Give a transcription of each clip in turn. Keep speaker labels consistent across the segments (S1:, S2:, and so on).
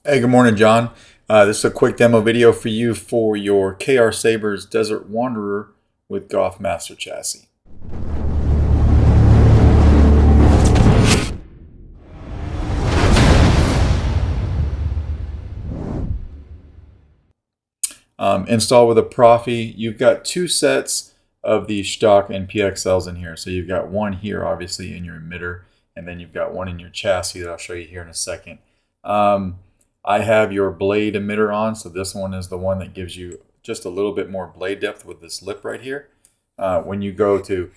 S1: Hey, good morning, John. This is a quick demo video for you for your KR Sabers Desert Wanderer with Goth Master Chassis. Install with a Proffie. You've got two sets of the stock and PXLs in here. So you've got one here, obviously, in your emitter, and then you've got one in your chassis that I'll show you here in a second. I have your blade emitter on, so this one is the one that gives you just a little bit more blade depth with this lip right here. When you go to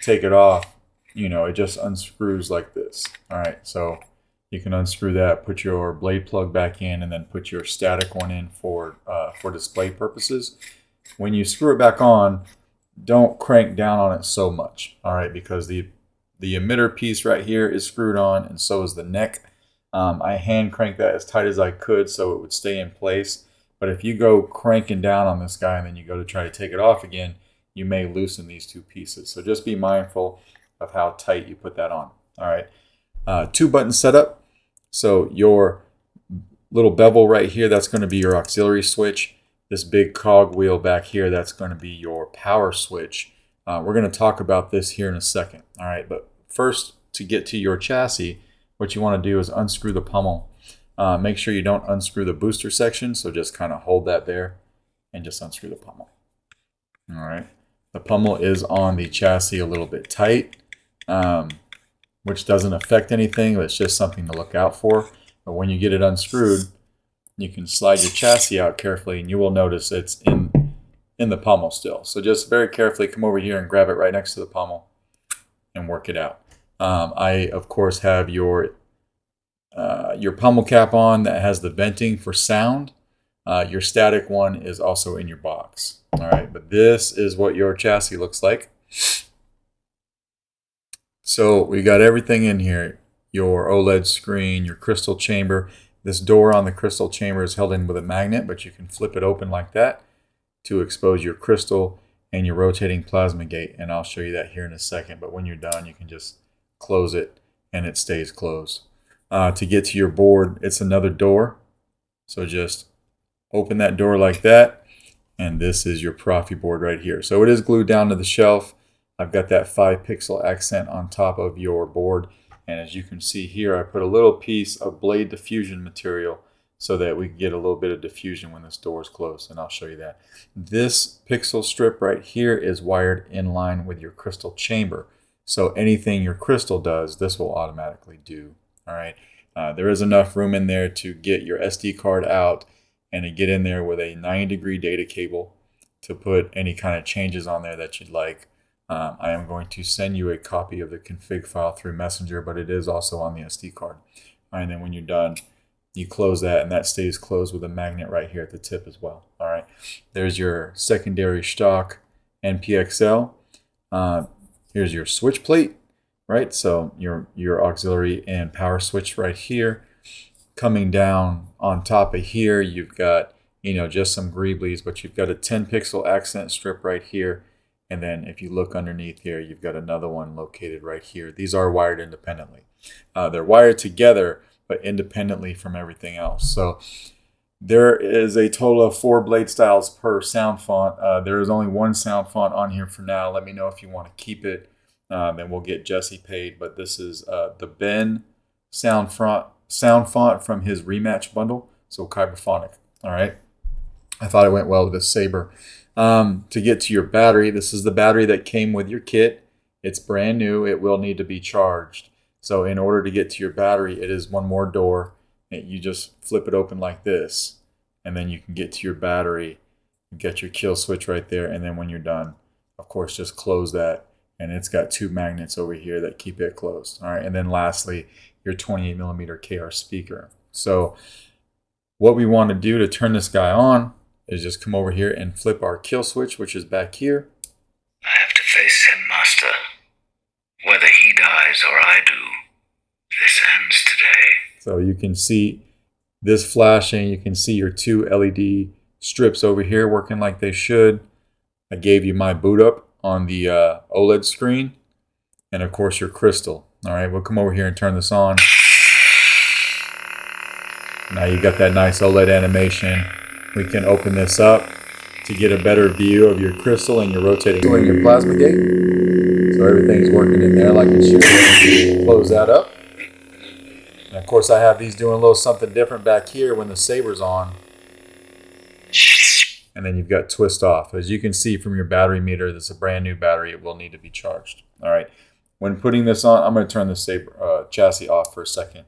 S1: take it off, it just unscrews like this. All right, so you can unscrew that, put your blade plug back in, and then put your static one in for display purposes. When you screw it back on, don't crank down on it so much, all right, because the emitter piece right here is screwed on, and so is the neck. I hand cranked that as tight as I could so it would stay in place. But if you go cranking down on this guy and then you go to try to take it off again, you may loosen these two pieces. So just be mindful of how tight you put that on. All right, 2-button setup. So your little bevel right here, that's going to be your auxiliary switch. This big cog wheel back here, that's going to be your power switch. We're going to talk about this here in a second. All right, but first, to get to your chassis, what you want to do is unscrew the pommel. Make sure you don't unscrew the booster section, so just kind of hold that there and just unscrew the pommel. All right, the pommel is on the chassis a little bit tight, which doesn't affect anything, but it's just something to look out for. But when you get it unscrewed, you can slide your chassis out carefully, and you will notice it's in the pommel still. So just very carefully come over here and grab it right next to the pommel and work it out. I, of course, have your pommel cap on that has the venting for sound. Your static one is also in your box. All right, but this is what your chassis looks like. So we got everything in here. Your OLED screen, your crystal chamber. This door on the crystal chamber is held in with a magnet, but you can flip it open like that to expose your crystal and your rotating plasma gate. And I'll show you that here in a second. But when you're done, you can just close it and it stays closed. To get to your board, it's another door. So just open that door like that. And this is your Proffie board right here. So it is glued down to the shelf. I've got that 5-pixel accent on top of your board. And as you can see here, I put a little piece of blade diffusion material so that we can get a little bit of diffusion when this door is closed. And I'll show you that. This pixel strip right here is wired in line with your crystal chamber. So anything your crystal does, this will automatically do. All right. There is enough room in there to get your SD card out and to get in there with a 90-degree data cable to put any kind of changes on there that you'd like. I am going to send you a copy of the config file through Messenger, but it is also on the SD card. All right, and then when you're done, you close that, and that stays closed with a magnet right here at the tip as well. All right. There's your secondary stock NPXL. Here's your switch plate, right? So your auxiliary and power switch right here. Coming down on top of here, you've got, just some greeblies, but you've got a 10-pixel accent strip right here. And then if you look underneath here, you've got another one located right here. These are wired independently. They're wired together, but independently from everything else. So there is a total of 4 blade styles per sound font. There is only one sound font on here for now. Let me know if you want to keep it. Then we'll get Jesse paid. But this is the Ben sound font from his rematch bundle. So Kyberphonic. All right. I thought it went well with this Saber. To get to your battery, this is the battery that came with your kit. It's brand new. It will need to be charged. So in order to get to your battery, it is one more door. You just flip it open like this, and then you can get to your battery. You get your kill switch right there, and then when you're done, of course, just close that, and it's got 2 magnets over here that keep it closed. All right, and then lastly, your 28mm KR speaker. So what we want to do to turn this guy on is just come over here and flip our kill switch, which is back here.
S2: I have to face him, Master. Whether he dies or I do, this ends today.
S1: So you can see this flashing. You can see your 2 LED strips over here working like they should. I gave you my boot up on the OLED screen. And of course your crystal. All right, we'll come over here and turn this on. Now you've got that nice OLED animation. We can open this up to get a better view of your crystal and your rotating and your plasma gate. So everything's working in there like it should. Close that up. And of course I have these doing a little something different back here when the Saber's on. And then you've got twist off. As you can see from your battery meter, this is a brand new battery. It will need to be charged. All right. When putting this on, I'm going to turn the Saber chassis off for a second.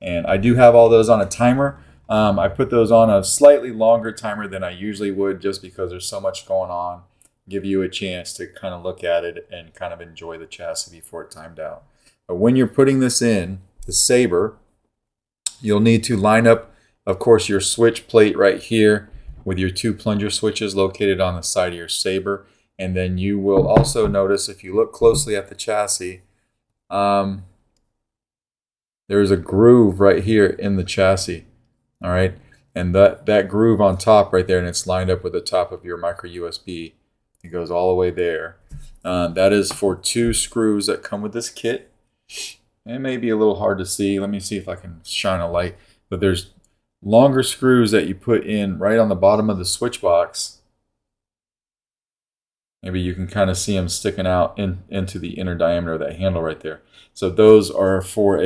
S1: And I do have all those on a timer. I put those on a slightly longer timer than I usually would just because there's so much going on. Give you a chance to kind of look at it and kind of enjoy the chassis before it timed out. But when you're putting this in, the Saber, you'll need to line up, of course, your switch plate right here with your 2 plunger switches located on the side of your Saber. And then you will also notice, if you look closely at the chassis, there's a groove right here in the chassis. All right. And that groove on top right there, and it's lined up with the top of your micro USB. It goes all the way there. That is for 2 screws that come with this kit. It may be a little hard to see. Let me see if I can shine a light. But there's longer screws that you put in right on the bottom of the switch box. Maybe you can kind of see them sticking out into the inner diameter of that handle right there. So those are for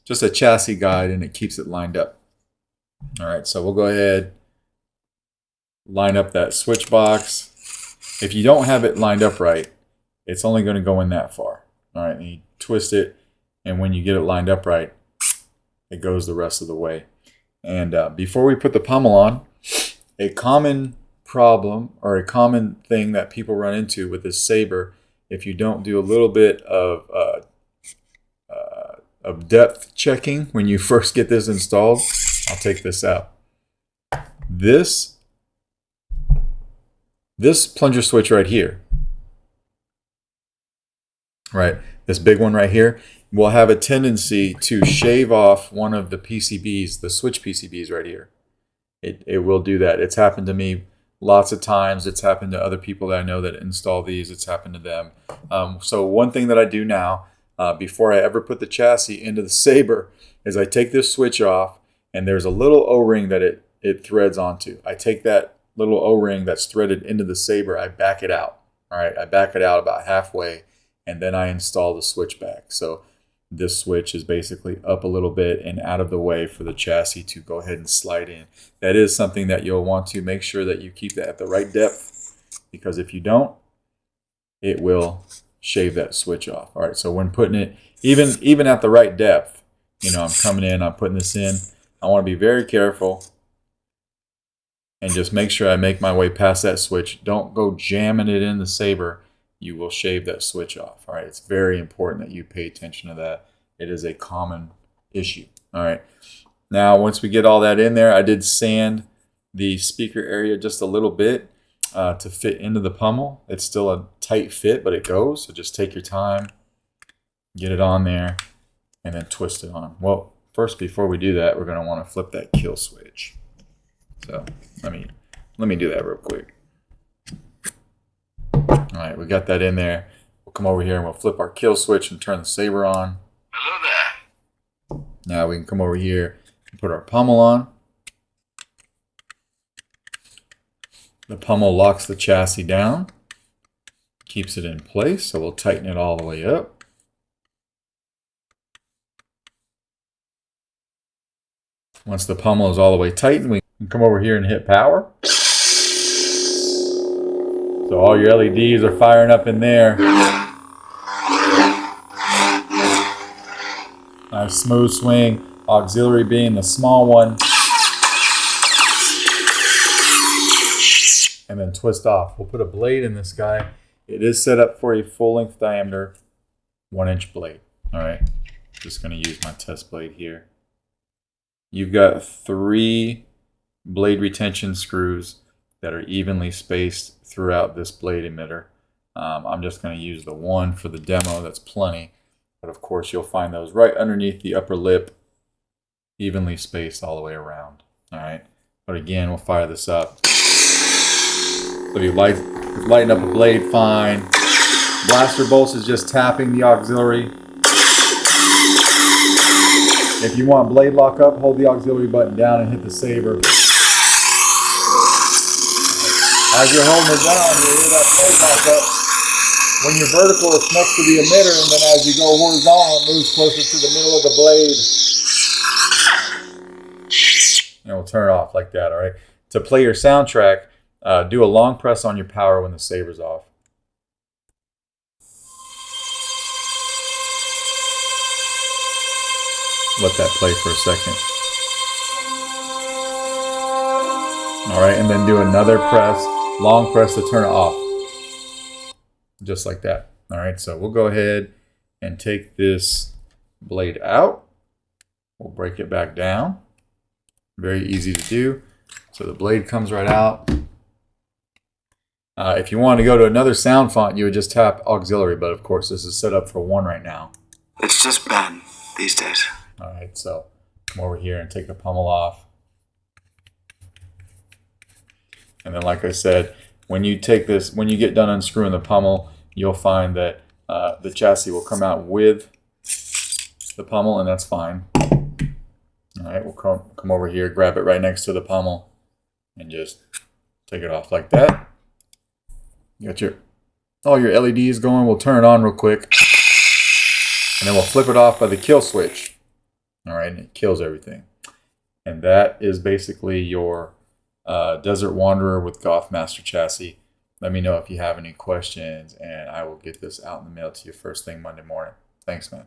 S1: just a chassis guide, and it keeps it lined up. All right, so we'll go ahead, line up that switch box. If you don't have it lined up right, it's only going to go in that far. All right, and you twist it, and when you get it lined up right, it goes the rest of the way. And before we put the pommel on, a common problem or a common thing that people run into with this Saber, if you don't do a little bit of depth checking when you first get this installed, I'll take this out. This plunger switch right here, right, this big one right here, will have a tendency to shave off one of the PCBs, the switch PCBs right here. It will do that. It's happened to me lots of times. It's happened to other people that I know that install these. It's happened to them. So one thing that I do now, before I ever put the chassis into the Saber, is I take this switch off, and there's a little O-ring that it threads onto. I take that little O-ring that's threaded into the Saber, I back it out. All right, I back it out about halfway, and then I install the switch back. So this switch is basically up a little bit and out of the way for the chassis to go ahead and slide in. That is something that you'll want to make sure that you keep that at the right depth, because if you don't, it will shave that switch off. All right, so when putting it, even at the right depth, you know, I'm coming in, I'm putting this in, I want to be very careful and just make sure I make my way past that switch. Don't go jamming it in the Saber. You will shave that switch off. All right, it's very important that you pay attention to that. It is a common issue. All right, now once we get all that in there, I did sand the speaker area just a little bit to fit into the pommel. It's still a tight fit, but it goes. So just take your time, get it on there, and then twist it on. Well, first, before we do that, we're going to want to flip that kill switch. So let me do that real quick. All right, we got that in there. We'll come over here and we'll flip our kill switch and turn the Saber on.
S2: Hello there.
S1: Now we can come over here and put our pommel on. The pommel locks the chassis down, keeps it in place, so we'll tighten it all the way up. Once the pommel is all the way tightened, we can come over here and hit power. So all your LEDs are firing up in there. Nice smooth swing. Auxiliary being the small one. And then twist off. We'll put a blade in this guy. It is set up for a full length diameter 1-inch blade. All right. Just going to use my test blade here. You've got 3 blade retention screws that are evenly spaced throughout this blade emitter. I'm just going to use the one for the demo. That's plenty. But of course, you'll find those right underneath the upper lip, evenly spaced all the way around. All right. But again, we'll fire this up. So you lighten up a blade fine. Blaster bolts is just tapping the auxiliary. If you want blade lock up, hold the auxiliary button down and hit the saber. As you're holding it down, you hear that blade lock up. When you're vertical, it's next to the emitter, and then as you go horizontal, it moves closer to the middle of the blade. And we'll turn it off like that, all right? To play your soundtrack, do a long press on your power when the saber's off. Let that play for a second. All right, and then do another press, long press to turn it off. Just like that. All right, so we'll go ahead and take this blade out. We'll break it back down. Very easy to do. So the blade comes right out. If you want to go to another sound font, you would just tap auxiliary, but of course this is set up for 1 right now.
S2: It's just Ben these days.
S1: All right, so come over here and take the pommel off. And then like I said, when you take this, when you get done unscrewing the pommel, you'll find that the chassis will come out with the pommel, and that's fine. All right, we'll come over here, grab it right next to the pommel, and just take it off like that. You got all your LEDs going. We'll turn it on real quick, and then we'll flip it off by the kill switch. All right, and it kills everything. And that is basically your Desert Wanderer with Goth Master Chassis. Let me know if you have any questions, and I will get this out in the mail to you first thing Monday morning. Thanks, man.